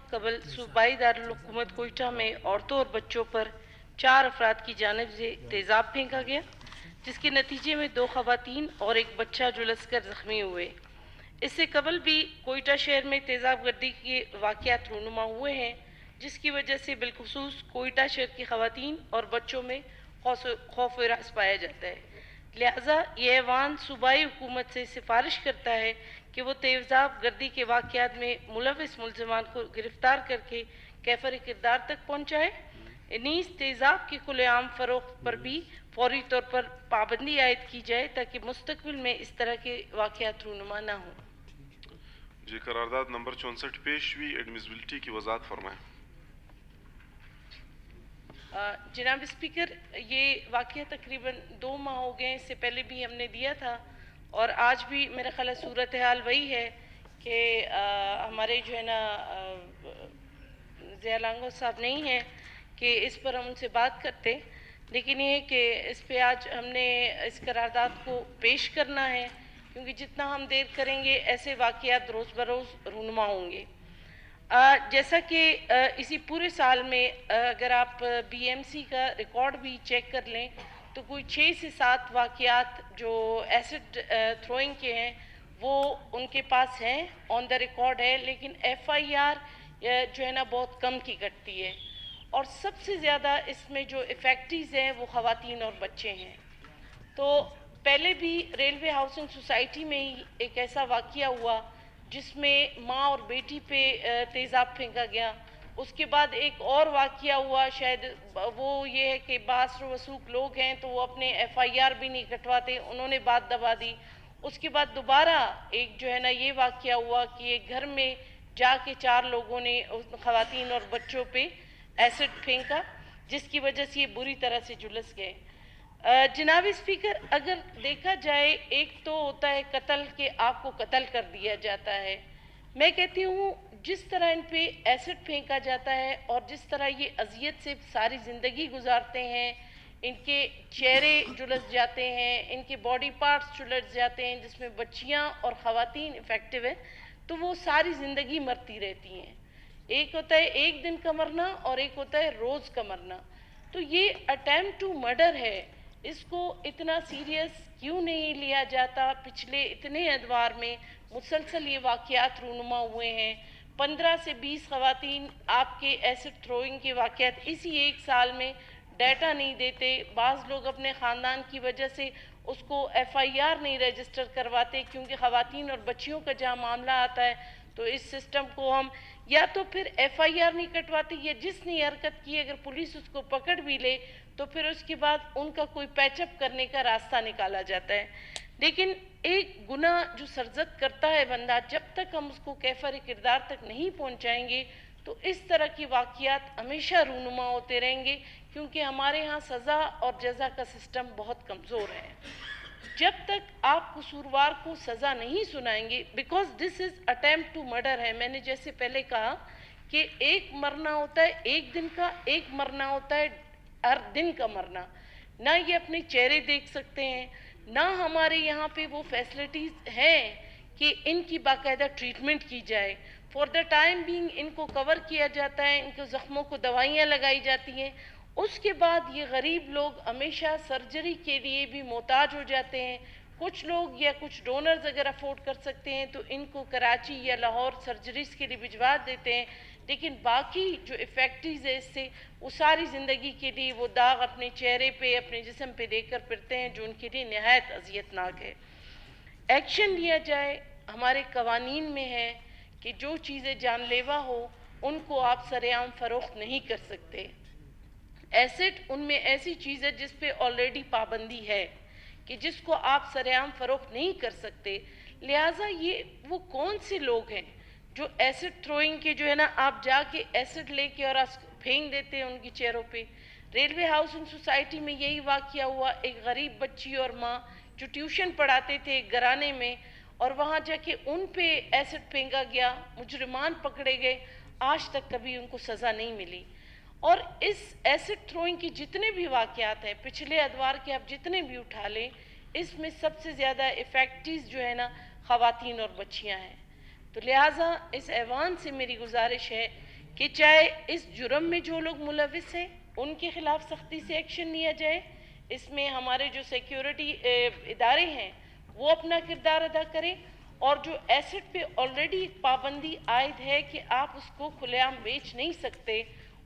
वक्त कबल सूबाई दारुल-हुकूमत कोयटा में औरतों और बच्चों पर 4 अफराद की जानिब से तेज़ाब फेंका गया, जिसके नतीजे में 2 ख़वातीन और एक बच्चा झुलस कर ज़ख्मी हुए। इससे कबल भी कोयटा शहर में तेज़ाब गर्दी के वाक़यात रूनुमा हुए हैं, जिसकी वजह से बिलखुसूस कोयटा शहर की ख़वातीन और बच्चों में खौफ व हरास पाया जाता है। लिहाजा ये ऐवान सूबाई हुकूमत से सिफारिश करता है कि वो तेज़ाब गर्दी के वाक़यात में मुलविस मुलज़मान को गिरफ़्तार करके कैफर किरदार तक पहुँचाए। नीज़ तेज़ाब के खुलेआम फ़रोख्त पर भी फौरी तौर पर पाबंदी आयद की जाए ताकि मुस्तक़बिल में इस तरह के वाक़यात रूनुमा न हों। जी, करारदाद नंबर 64 पेश हुई, एडमिसिबिलिटी की वज़ाहत फरमाएं। जनाब स्पीकर, ये वाक़या तकरीबन 2 माह हो गए, इससे पहले भी हमने दिया था और आज भी मेरा ख्याल सूरत हाल वही है कि हमारे जो है ना ज़िया लांगो साहब नहीं हैं कि इस पर हम उनसे बात करते, लेकिन ये कि इस पे आज हमने इस करारदाद को पेश करना है, क्योंकि जितना हम देर करेंगे ऐसे वाक़यात रोज़ बरोज़ रूनुमा होंगे। जैसा कि इसी पूरे साल में अगर आप बीएमसी का रिकॉर्ड भी चेक कर लें तो कोई 6 से 7 वाक़यात जो एसिड थ्रोइंग के हैं वो उनके पास हैं, ऑन द रिकॉर्ड है, लेकिन एफआईआर जो है ना बहुत कम की घटती है और सबसे ज़्यादा इसमें जो इफ़ेक्टिव्स हैं वो ख़वातीन और बच्चे हैं। तो पहले भी रेलवे हाउसिंग सोसाइटी में ही एक ऐसा वाक़या हुआ जिसमें माँ और बेटी पे तेज़ाब फेंका गया। उसके बाद एक और वाक़या हुआ, शायद वो ये है कि बासर वसूक लोग हैं तो वो अपने एफआईआर भी नहीं कटवाते, उन्होंने बात दबा दी। उसके बाद दोबारा एक जो है ना ये वाक़या हुआ कि एक घर में जाके 4 लोगों ने उस ख़वातीन और बच्चों पे एसिड फेंका, जिसकी वजह से ये बुरी तरह से झुलस गए। जनाब स्पीकर, अगर देखा जाए, एक तो होता है कत्ल के आपको कत्ल कर दिया जाता है। मैं कहती हूँ जिस तरह इन पे एसिड फेंका जाता है और जिस तरह ये अजियत से सारी ज़िंदगी गुजारते हैं, इनके चेहरे झुलस जाते हैं, इनके बॉडी पार्ट्स झुलस जाते हैं, जिसमें बच्चियाँ और ख़वातीन इफ़ेक्टिव हैं, तो वो सारी ज़िंदगी मरती रहती हैं। एक होता है एक दिन का मरना और एक होता है रोज़ का मरना। तो ये अटैम्प्ट टू मर्डर है, इसको इतना सीरियस क्यों नहीं लिया जाता? पिछले इतने अदवार में मुसलसल ये वाक़यात रूनुमा हुए हैं। 15 से 20 ख़वातीन आपके एसिड थ्रोइंग के वाक़यात इसी एक साल में डाटा नहीं देते। बाज़ लोग अपने ख़ानदान की वजह से उसको एफआईआर नहीं रजिस्टर करवाते, क्योंकि ख़वातीन और बच्चियों का जहाँ मामला आता है तो इस सिस्टम को हम या तो फिर एफआईआर नहीं कटवाते, या जिसने हरकत की अगर पुलिस उसको पकड़ भी ले तो फिर उसके बाद उनका कोई पैचअप करने का रास्ता निकाला जाता है। लेकिन एक गुनाह जो सरजद करता है बंदा, जब तक हम उसको कैफर किरदार तक नहीं पहुंचाएंगे तो इस तरह की वाक़यात हमेशा रूनुमा होते रहेंगे, क्योंकि हमारे यहाँ सज़ा और जज़ा का सिस्टम बहुत कमज़ोर है। जब तक आप कसूरवार को सज़ा नहीं सुनाएंगे, because this is attempt to murder है, मैंने जैसे पहले कहा कि एक मरना होता है एक दिन का, एक मरना होता है हर दिन का मरना। ना ये अपने चेहरे देख सकते हैं, ना हमारे यहाँ पे वो फैसिलिटीज़ हैं कि इनकी बाकायदा ट्रीटमेंट की जाए। फॉर द टाइम बीइंग इनको कवर किया जाता है, इनके ज़ख्मों को दवाइयाँ लगाई जाती हैं। उसके बाद ये गरीब लोग हमेशा सर्जरी के लिए भी मोहताज हो जाते हैं। कुछ लोग या कुछ डोनर्स अगर अफोर्ड कर सकते हैं तो इनको कराची या लाहौर सर्जरीज़ के लिए भिजवा देते हैं, लेकिन बाकी जो इफ़ेक्टिव्स है इससे वो सारी ज़िंदगी के लिए वो दाग अपने चेहरे पे, अपने जिस्म पे लेकर फिरते हैं, जो उनके लिए नहायत अजियतनाक है। एक्शन लिया जाए, हमारे कवानीन में है कि जो चीज़ें जानलेवा हो उनको आप सरेआम फ़रोख्त नहीं कर सकते। एसिड उनमें ऐसी चीज़ है जिस पे ऑलरेडी पाबंदी है कि जिसको आप सरेआम फ़रोख्त नहीं कर सकते। लिहाजा ये वो कौन से लोग हैं जो एसिड थ्रोइंग के जो है ना आप जाके एसिड लेके और फेंक देते हैं उनके चेहरों पे। रेलवे हाउसिंग सोसाइटी में यही वाक़या हुआ, एक गरीब बच्ची और माँ जो ट्यूशन पढ़ाते थे एक घराने में, और वहाँ जाके उन पे एसिड फेंका गया, मुजरिमान पकड़े गए, आज तक कभी उनको सज़ा नहीं मिली। और इस एसिड थ्रोइंग के जितने भी वाक़यात हैं, पिछले अदवार के आप जितने भी उठा लें, इसमें सबसे ज़्यादा इफ़ेक्टिव्स जो है ना ख़वातीन और बच्चियाँ हैं। तो लिहाजा इस ऐवान से मेरी गुजारिश है کہ چاہے اس جرم میں جو لوگ ملوث ہیں ان کے خلاف سختی سے ایکشن لیا جائے، اس میں ہمارے جو سیکیورٹی ادارے ہیں وہ اپنا کردار ادا کریں، اور جو ایسٹ پہ آلریڈی پابندی عائد ہے کہ آپ اس کو کھلے عام بیچ نہیں سکتے،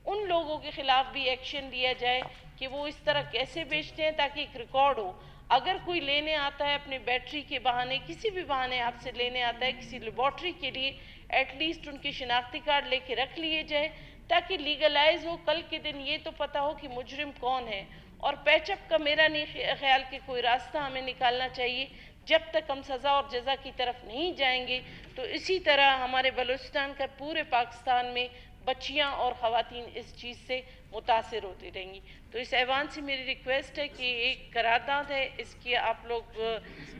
ان لوگوں کے خلاف بھی ایکشن لیا جائے کہ وہ اس طرح کیسے بیچتے ہیں تاکہ ایک ریکارڈ ہو۔ اگر کوئی لینے آتا ہے اپنے بیٹری کے بہانے، کسی بھی بہانے آپ سے لینے آتا ہے کسی لیبارٹری کے لیے، ایٹ لیسٹ ان کی شناختی کارڈ لے کے رکھ لیے جائے تاکہ لیگلائز ہو، کل کے دن یہ تو پتہ ہو کہ مجرم کون ہے۔ اور پیچ اپ کا میرا نہیں خیال کہ کوئی راستہ ہمیں نکالنا چاہیے، جب تک ہم سزا اور جزا کی طرف نہیں جائیں گے تو اسی طرح ہمارے بلوچستان کا پورے پاکستان میں بچیاں اور خواتین اس چیز سے متاثر ہوتی رہیں گی۔ تو اس ایوان سے میری ریکویسٹ ہے کہ ایک قرارداد ہے، اس کی آپ لوگ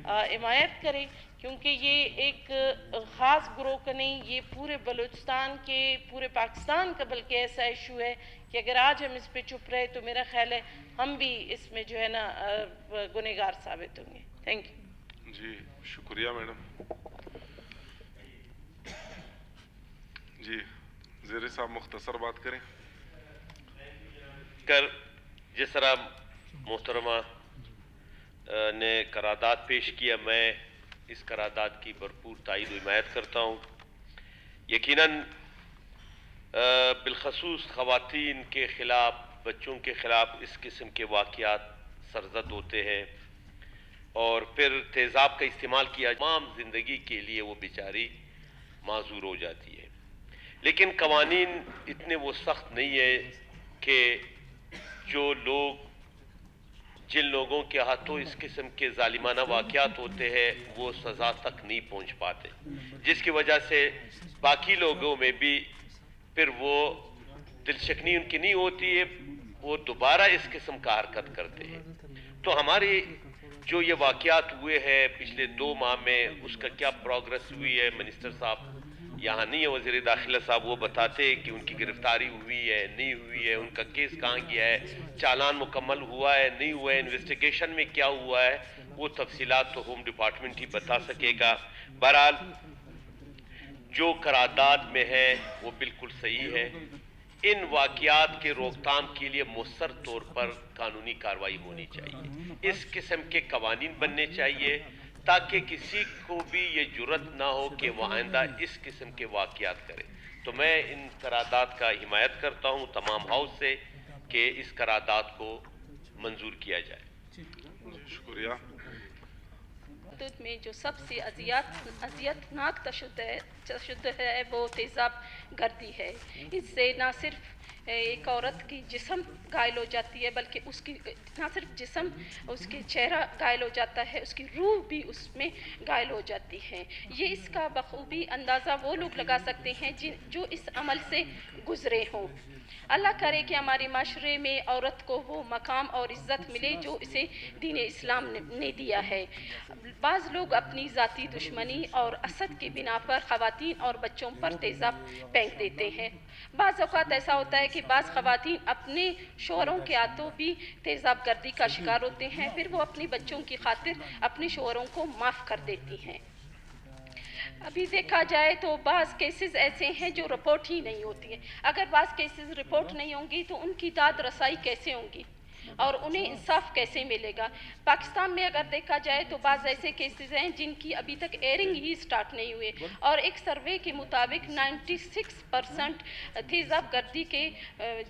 حمایت کریں، کیونکہ یہ ایک خاص گروہ کا نہیں، یہ پورے بلوچستان کے، پورے پاکستان کا بلکہ ایسا ایشو ہے کہ اگر آج ہم اس پہ چپ رہے تو میرا خیال ہے ہم بھی اس میں جو ہے نا گنہگار ثابت ہوں گے۔ Thank you. جی شکریہ میڈم۔ جی زیر صاحب مختصر بات کریں۔ جس طرح محترمہ نے قرارداد پیش کیا، میں اس قرارداد کی بھرپور تائید و حمایت کرتا ہوں۔ یقیناً بالخصوص خواتین کے خلاف، بچوں کے خلاف اس قسم کے واقعات سرزد ہوتے ہیں، اور پھر تیزاب کا استعمال کیا تمام زندگی کے لیے وہ بیچاری معذور ہو جاتی ہے۔ لیکن قوانین اتنے وہ سخت نہیں ہے کہ جو لوگ، جن لوگوں کے ہاتھوں اس قسم کے ظالمانہ واقعات ہوتے ہیں وہ سزا تک نہیں پہنچ پاتے، جس کی وجہ سے باقی لوگوں میں بھی پھر وہ دل شکنی ان کی نہیں ہوتی ہے، وہ دوبارہ اس قسم کا حرکت کرتے ہیں۔ تو ہمارے جو یہ واقعات ہوئے ہیں پچھلے 2 ماہ میں، اس کا کیا پروگریس ہوئی ہے، منسٹر صاحب یہاں نہیں ہے، وزیر داخلہ صاحب وہ بتاتے ہیں کہ ان کی گرفتاری ہوئی ہے نہیں ہوئی ہے، ان کا کیس کہاں گیا ہے، چالان مکمل ہوا ہے نہیں ہوا ہے، انویسٹیگیشن میں کیا ہوا ہے، وہ تفصیلات تو ہوم ڈپارٹمنٹ ہی بتا سکے گا۔ بہرحال جو قرارداد میں ہے وہ بالکل صحیح ہے۔ ان واقعات کے روک تھام کے لیے مؤثر طور پر قانونی کارروائی ہونی چاہیے، اس قسم کے قوانین بننے چاہیے تاکہ کسی کو بھی یہ جرت نہ ہو کہ وہ آئندہ اس قسم کے واقعات کرے۔ تو میں ان قرارداد کا حمایت کرتا ہوں تمام ہاؤس سے کہ اس قرارداد کو منظور کیا جائے۔ شکریہ۔ میں جو سب سے اذیتناک تشدد ہے وہ تیزاب گردی ہے۔ اس سے نہ صرف ایک عورت کی جسم گھائل ہو جاتی ہے بلکہ اس کی نہ صرف جسم، اس کے چہرہ گھائل ہو جاتا ہے، اس کی روح بھی اس میں گھائل ہو جاتی ہے۔ یہ اس کا بخوبی اندازہ وہ لوگ لگا سکتے ہیں جو اس عمل سے گزرے ہوں۔ اللہ کرے کہ ہمارے معاشرے میں عورت کو وہ مقام اور عزت ملے جو اسے دین اسلام نے دیا ہے۔ بعض لوگ اپنی ذاتی دشمنی اور حسد کی بنا پر خواتین اور بچوں پر تیزاب پھینک دیتے ہیں۔ بعض اوقات ایسا ہوتا ہے کہ بعض خواتین اپنے شوہروں کے ہاتھوں بھی تیزاب گردی کا شکار ہوتے ہیں، پھر وہ اپنی بچوں کی خاطر اپنے شوہروں کو معاف کر دیتی ہیں۔ ابھی دیکھا جائے تو بعض کیسز ایسے ہیں جو رپورٹ ہی نہیں ہوتی ہیں۔ اگر بعض کیسز رپورٹ نہیں ہوں گی تو ان کی داد رسائی کیسے ہوں گی اور انہیں انصاف کیسے ملے گا؟ پاکستان میں اگر دیکھا جائے تو بعض ایسے کیسز ہیں جن کی ابھی تک ایئرنگ ہی سٹارٹ نہیں ہوئے، اور ایک سروے کے مطابق 96% تیزاب گردی کے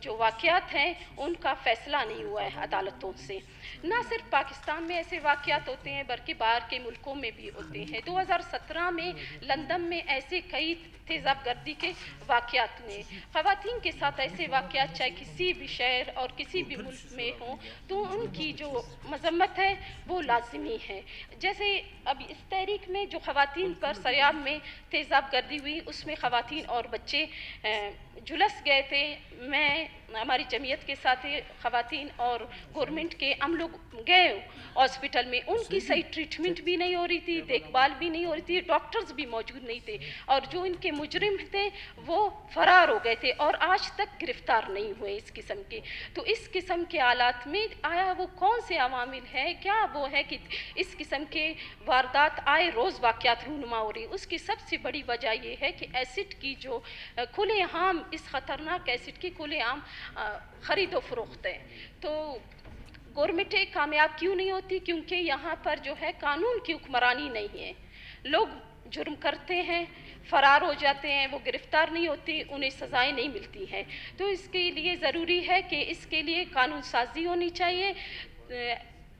جو واقعات ہیں ان کا فیصلہ نہیں ہوا ہے عدالتوں سے۔ نہ صرف پاکستان میں ایسے واقعات ہوتے ہیں بلکہ باہر کے ملکوں میں بھی ہوتے ہیں۔ 2017 میں لندن میں ایسے کئی تیزاب گردی کے واقعات ہوئے۔ خواتین کے ساتھ ایسے واقعات چاہے کسی بھی شہر اور کسی بھی ملک میں ہوں تو ان کی جو مذمت ہے وہ لازمی ہے۔ جیسے اب اس تحریک میں جو خواتین پر سریاب میں تیزاب گردی ہوئی اس میں خواتین اور بچے جھلس گئے تھے۔ میں ہماری جمعیت کے ساتھ خواتین اور گورنمنٹ کے ہم لوگ گئے ہاسپٹل میں، ان کی صحیح ٹریٹمنٹ بھی نہیں ہو رہی تھی، دیکھ بھال بھی نہیں ہو رہی تھی، ڈاکٹرز بھی موجود نہیں تھے، اور جو ان کے مجرم تھے وہ فرار ہو گئے تھے اور آج تک گرفتار نہیں ہوئے اس قسم کے۔ تو اس قسم کے حالات वारदात में आया वो कौन से अवामिल है, क्या वो है कि इस किस्म के वारदात आए रोज़ वाक़यात रूनुमा हो रही। उसकी सबसे बड़ी वजह ये है कि एसिड की जो खुलेआम, इस ख़तरनाक एसिड की खुलेआम ख़रीदो फ़रोख्त है। तो गवर्नमेंटें कामयाब क्यों नहीं होती? क्योंकि यहाँ पर जो है कानून की हुक्मरानी नहीं है। लोग जुर्म करते हैं, फ़रार हो जाते हैं, वो गिरफ़्तार नहीं होती, उन्हें सज़ाएं नहीं मिलती हैं। तो इसके लिए ज़रूरी है कि इसके लिए कानून साज़ी होनी चाहिए।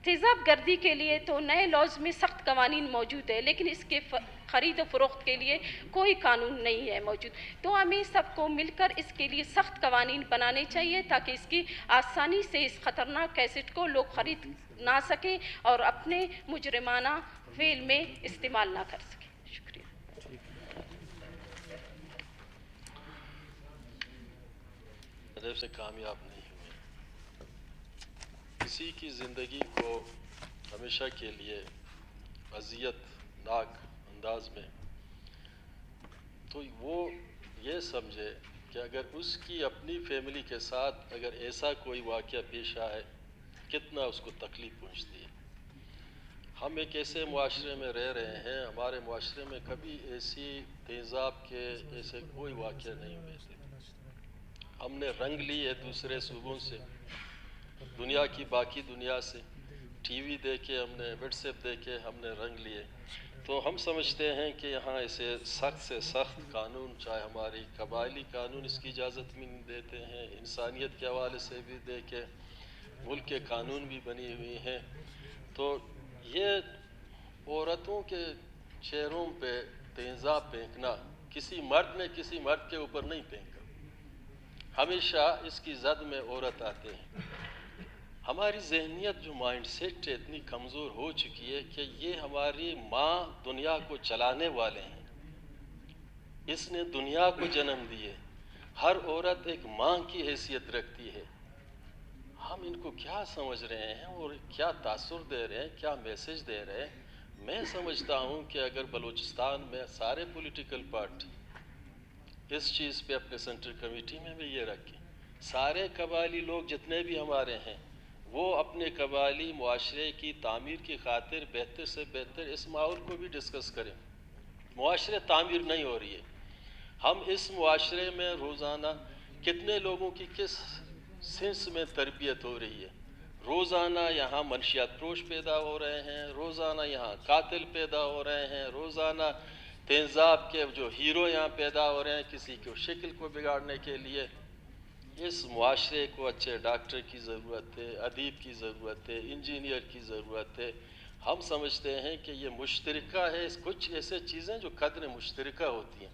तेज़ाब गर्दी के लिए तो नए लॉज़ में सख्त कवानीन मौजूद है, लेकिन इसके ख़रीद फ़रोख्त के लिए कोई कानून नहीं है मौजूद। तो हमें सबको मिलकर इसके लिए सख्त कवानीन बनाने चाहिए ताकि इसकी आसानी से इस ख़तरनाक एसिड को लोग ख़रीद ना सकें और अपने मुजरिमाना फ़ेल में इस्तेमाल ना कर सकें। शुक्रिया। से कामयाब नहीं हुए, किसी की ज़िंदगी को हमेशा के लिए अज़ियतनाक अंदाज में, तो वो ये समझे कि अगर उसकी अपनी फैमिली के साथ अगर ऐसा कोई वाक़या पेश आए कितना उसको तकलीफ़ पहुँचती है। हम एक ऐसे मुआशरे में रह रहे हैं, हमारे मुआशरे में कभी ऐसी तेज़ाब के ऐसे कोई वाक़या नहीं हुए थे। हमने रंग लिए दूसरे सूबों से, दुनिया की बाकी दुनिया से, टीवी देखे हमने, व्हाट्सएप देखे हमने रंग लिए। तो हम समझते हैं कि यहाँ ऐसे सख्त से सख्त कानून, चाहे हमारी कबायली कानून इसकी इजाज़त भी नहीं देते हैं, इंसानियत के हवाले से भी देखे, मुल्क के कानून भी बनी हुई हैं। तो ये औरतों के चेहरों पे तेज़ाब फेंकना, किसी मर्द ने किसी मर्द के ऊपर नहीं फेंका, हमेशा इसकी जद में औरत आते हैं। हमारी जहनियत जो माइंड सेट है इतनी कमज़ोर हो चुकी है कि ये हमारी माँ दुनिया को चलाने वाले हैं, इसने दुनिया को जन्म दिए, हर औरत एक माँ की हैसियत रखती है। हम इनको क्या समझ रहे हैं और क्या तासुर दे रहे हैं, क्या मैसेज दे रहे हैं। मैं समझता हूँ कि अगर बलूचिस्तान में सारे पॉलिटिकल पार्टी इस चीज़ पे अपने सेंट्रल कमेटी में भी ये रखें, सारे कबायली लोग जितने भी हमारे हैं वो अपने कबायली मुआशरे की तामीर की खातिर बेहतर से बेहतर इस माहौल को भी डिस्कस करें। मुआशरे तामीर नहीं हो रही है। हम इस मुआशरे में रोज़ाना कितने लोगों की किस सिंस में तरबियत हो रही है। रोज़ाना यहाँ मनशियात फरोश पैदा हो रहे हैं, रोज़ाना यहाँ कातिल पैदा हो रहे हैं, रोज़ाना तेज़ाब के जो हीरो यहाँ पैदा हो रहे हैं किसी को शक्ल को बिगाड़ने के लिए। इस मुआशरे को अच्छे डॉक्टर की ज़रूरत है, अदीब की ज़रूरत है, इंजीनियर की ज़रूरत है। हम समझते हैं कि ये मुश्तरका है, कुछ ऐसे चीज़ें जो कदर मुश्तरका होती हैं,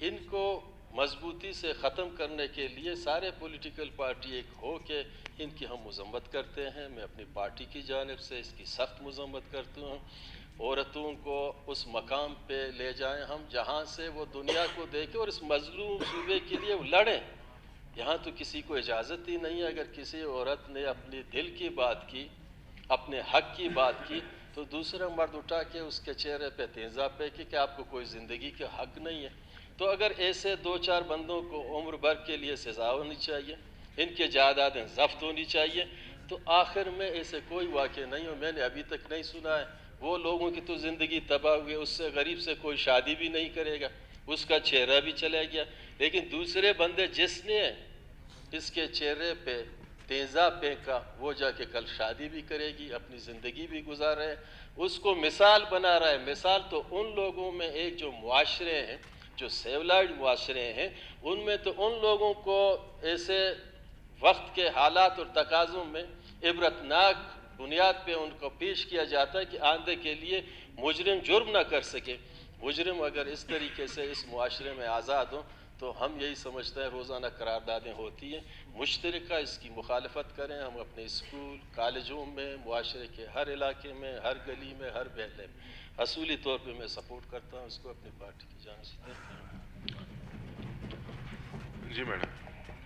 इनको मजबूती से ख़त्म करने के लिए सारे पॉलिटिकल पार्टी एक हो के इनकी हम मज़म्मत करते हैं। मैं अपनी पार्टी की जानिब से इसकी सख्त मज़म्मत करता हूँ। औरतों को उस मकाम पे ले जाएं हम जहाँ से वो दुनिया को देखें और इस मजलूम सूबे के लिए वो लड़ें। यहाँ तो किसी को इजाज़त ही नहीं है, अगर किसी औरत ने अपनी दिल की बात की, अपने हक़ की बात की, तो दूसरा मर्द उठा के उसके चेहरे पे तेज़ाब फेंके कि आपको कोई ज़िंदगी का हक़ नहीं है। तो अगर ऐसे दो चार बंदों को उम्र भर के लिए सज़ा होनी चाहिए, इनके जायदादें ज़ब्त होनी चाहिए, तो आखिर में ऐसे कोई वाक़या नहीं हो। मैंने अभी तक नहीं सुना है। वो लोगों की तो ज़िंदगी तबाह हुई, उससे गरीब से कोई शादी भी नहीं करेगा, उसका चेहरा भी चला गया। लेकिन दूसरे बंदे जिसने इसके चेहरे पे तेज़ाब फेंका वो जाके कल शादी भी करेगी, अपनी ज़िंदगी भी गुजार रहे, उसको मिसाल बना रहा है। मिसाल तो उन लोगों में एक जो मुआशरे हैं, जो सिविलाइज्ड मुआशरे हैं, उनमें तो उन लोगों को ऐसे वक्त के हालात और तकाज़ों में इबरतनाक बुनियाद पे उनको पेश किया जाता है कि आंदे के लिए मुजरिम जुर्म ना कर सके। मुजरिम अगर इस तरीके से इस मुआशरे में आज़ाद हो तो हम यही समझते हैं रोज़ाना करारदादें होती हैं, मुश्तरका इसकी मुखालफत करें। हम अपने स्कूल कॉलेजों में, मुआशरे के हर इलाके में, हर गली में, हर महल्ले में असूली तौर पे मैं सपोर्ट करता हूँ, उसको अपनी पार्टी की जानिब से देता हूँ। जी मैडम।